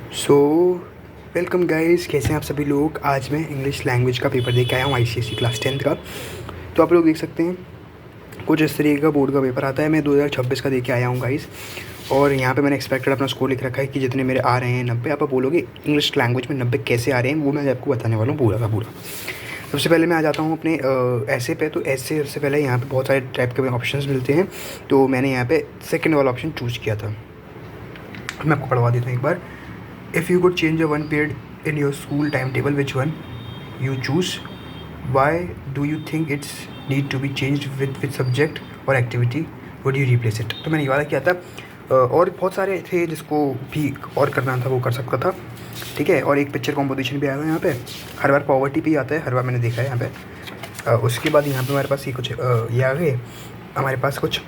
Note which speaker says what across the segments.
Speaker 1: So welcome guys, कैसे हैं आप सभी लोग। आज मैं इंग्लिश लैंग्वेज का पेपर दे के आया हूँ आईसीएसई क्लास 10th का। तो आप लोग देख सकते हैं कुछ इस तरीके का बोर्ड का पेपर आता है। मैं 2026 का दे के आया हूँ गाइस, और यहाँ पे मैंने एक्सपेक्टेड अपना स्कोर लिख रखा है कि जितने मेरे आ रहे हैं 90। आप बोलोगे इंग्लिश लैंग्वेज में 90 कैसे आ रहे हैं, वो मैं आपको बताने वाला हूँ पूरा का पूरा। सबसे पहले मैं आ जाता हूँ अपने ऐसे पे। तो ऐसे सबसे पहले यहाँ पे बहुत सारे टाइप के ऑप्शंस मिलते हैं, तो मैंने यहाँ पे सेकंड वाला ऑप्शन चूज़ किया था। मैं आपको पढ़वा देता हूँ एक बार। If you could change a one period in your school timetable, which one you choose? Why do you think it's need to be changed with subject or activity? Would you replace it? तो मैंने ये वाला किया था। और बहुत सारे थे जिसको भी और करना था, वो कर सकता था। ठीक है, और एक पिक्चर कॉम्पोजिशन भी आया हुआ है यहाँ पे। हर बार पॉवर्टी पे ही आता है, हर बार मैंने देखा है यहाँ पे। उसके बाद यहाँ पे हमारे पास ये कुछ ये आ गए, हमारे पास कुछ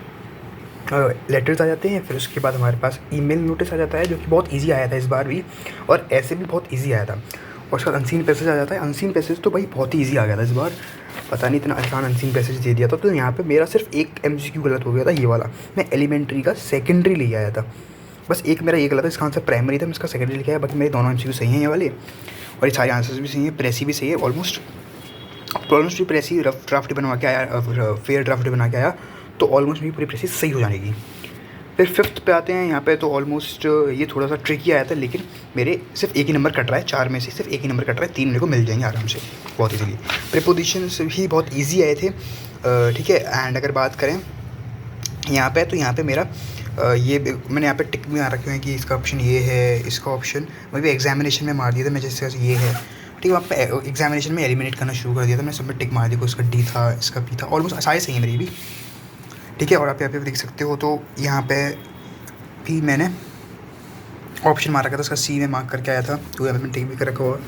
Speaker 1: लेटर्स आ जाते हैं। फिर उसके बाद हमारे पास ईमेल नोटिस आ जाता है, जो कि बहुत इजी आया था इस बार भी, और ऐसे भी बहुत इजी आया था। और उसके बाद अनसीन पैसेज आ जाता है। अनसीन पैसेज तो भाई बहुत ही ईजी आ गया था इस बार, पता नहीं इतना आसान अनसीन पैसेज दे दिया था। तो यहाँ पे मेरा सिर्फ एक एमसीक्यू गलत हो गया था, ये वाला। मैं एलिमेंट्री का सेकेंडरी ले आया था, बस एक मेरा ये गलत है। इसका आंसर प्राइमरी था, मैं इसका सेकेंडरी लिखा है। बाकी मेरे दोनों एमसीक्यू सही हैं ये वाले, और ये सारे आंसर्स भी सही हैं। प्रेसी भी सही है ऑलमोस्ट। प्रॉब्लम्स भी प्रेसी रफ ड्राफ्ट बना के आया, फेयर ड्राफ्ट बना के आया, तो ऑलमोस्ट मेरी पूरी प्रेसी सही हो जाएगी। फिर फिफ्थ पे आते हैं। यहाँ पे तो ऑलमोस्ट ये थोड़ा सा ट्रिकी आया था, लेकिन मेरे सिर्फ एक ही नंबर कट रहा है, 4 में से सिर्फ एक ही नंबर कट रहा है। 3 मेरे को मिल जाएंगे आराम से, बहुत इजीली। प्रीपोजिशंस भी बहुत इजी आए थे। ठीक है, एंड अगर बात करें यहाँ पे, तो यहाँ पे मेरा ये मैंने यहाँ पे टिक में आ रखे हैं कि इसका ऑप्शन ये है, इसका ऑप्शन मैं भी एग्जामिनेशन में मार दिया था। मैं जैसे ये है, ठीक है, वहाँ पे एग्जामिनेशन में एलिमिनेट करना शुरू कर दिया था। मैं सब में टिक मार दिया, इसका डी था, इसका पी था, ऑलमोस्ट सारे सही है मेरी भी। ठीक है, और आप यहाँ पे देख सकते हो, तो यहाँ पे भी मैंने ऑप्शन मार रखा था, उसका सी में मार्क करके आया था, तो यहाँ पे मैंने टिक भी कर रखा हुआ।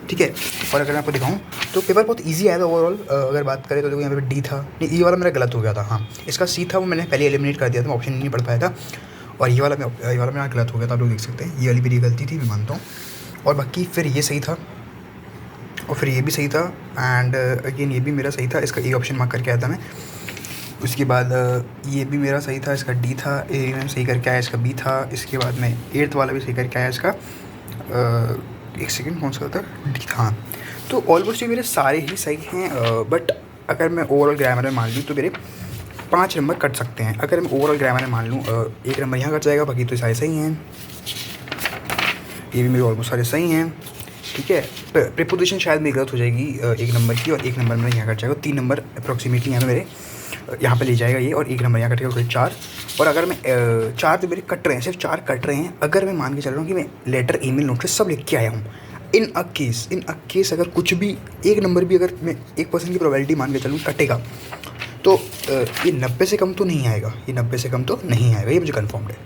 Speaker 1: ठीक है, और अगर मैं आपको दिखाऊँ तो पेपर बहुत इजी आया था ओवरऑल। अगर बात करें तो देखो यहाँ पे डी था, नहीं ये वाला मेरा गलत हो गया था। हाँ, इसका सी था, वो मैंने पहले एलिमिनेट कर दिया था, मैं ऑप्शन नहीं पढ़ पाया था। और ये वाला मेरा गलत हो गया था, आप लोग देख सकते हैं। ये वाली मेरी गलती थी, मैं मानता हूँ। और बाकी फिर ये सही था, और फिर ये भी सही था, एंड अगेन ये भी मेरा सही था। इसका ए ऑप्शन मार्क करके आया था मैं। उसके बाद ये भी मेरा सही था, इसका डी था। ए मैंने सही करके आया, इसका बी था। इसके बाद मैं 8th वाला भी सही करके आया, इसका एक सेकेंड कौन सा था, डी था। हाँ, तो ऑलमोस्ट ये मेरे सारे ही सही हैं। बट अगर मैं ओवरऑल ग्रामर में मान लूँ तो मेरे 5 नंबर कट सकते हैं। अगर मैं ओवरऑल ग्रामर में मान लूँ 1 नंबर यहाँ कट जाएगा, बाकी तो सारे सही हैं। ये भी मेरे ऑलमोस्ट सारे सही हैं। ठीक है, प्रीपोजिशन शायद मेरी गलत हो जाएगी 1 नंबर की, और 1 नंबर मेरा यहाँ कट जाएगा। 3 नंबर अप्रॉक्सीमेटली यहाँ पे मेरे यहाँ पे ले जाएगा ये, और 1 नंबर यहाँ कटेगा, 4। और अगर मैं 4 तो मेरे कट रहे हैं, सिर्फ 4 कट रहे हैं। अगर मैं मान के चल रहा हूँ कि मैं लेटर, ईमेल, नोटिस सब लिख के आया हूँ, इन अ केस अगर कुछ भी 1 नंबर भी, अगर मैं 1% की प्रोबेबिलिटी मान के चलूँ कटेगा, तो ये 90 से कम तो नहीं आएगा। ये 90 से कम तो नहीं आएगा, ये मुझे कन्फर्म्ड है।